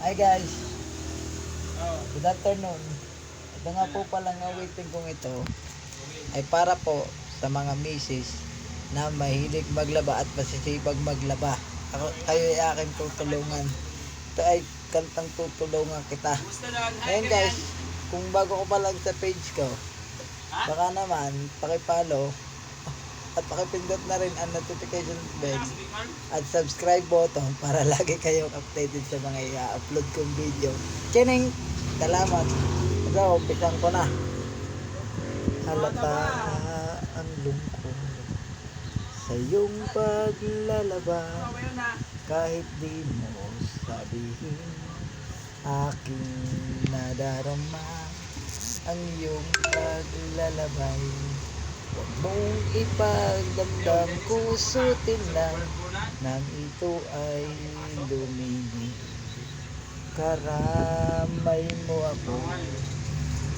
Hi guys, good afternoon. Ito nga po palang awitin kong ito ay para po sa mga misis na mahilig maglaba at masisipag maglaba. Kayo ay aking tutulungan. Ito ay kantang tutulungan kita. Ngayon guys, kung bago ko pa lang sa page ko, baka naman pakipollow at pakipindot na rin ang notification bell at subscribe button para lagi kayong updated sa mga i-upload kong video. Chining! Salamat! So, umpisan ko na. Halata ang lungkot sa iyong paglalaba, kahit di mo sabihin, aking nadarama ang iyong paglalabay. Huwag mong ipagdamdam, kusutin lang nang ito ay lumini. Karamay mo ako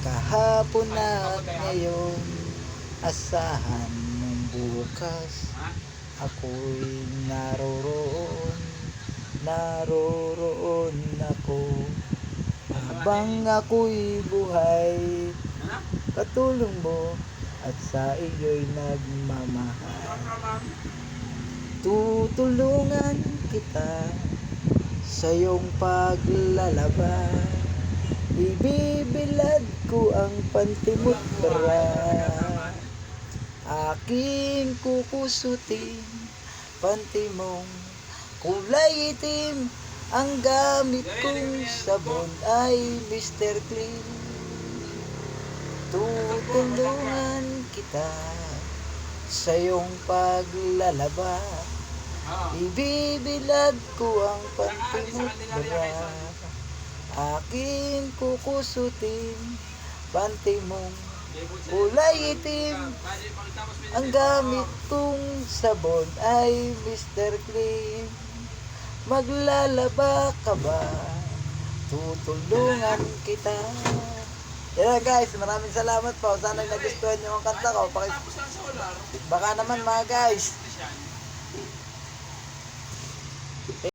kahapon at ngayon, asahan mong bukas ako'y naroroon ako. Habang ako'y buhay, katulong mo at sa iyo'y nagmamahal. Tutulungan kita sa iyong paglalaba, ibibilad ko ang panty mo't bra. Aking kukusutin panty mong kulay itim, ang gamit kong sabon ay Mr. Clean. Tutulungan kita sa iyong paglalaba, ibibilad ko ang panty mo't bra. Aking kukusutin panty mong kulay itim, ang gamit kong sabon ay Mr. Clean. Maglalaba ka ba? Tutulungan kita. Yan guys, maraming salamat po. Sana nagustuhan nyo ang kanta ko. Baka naman mga guys.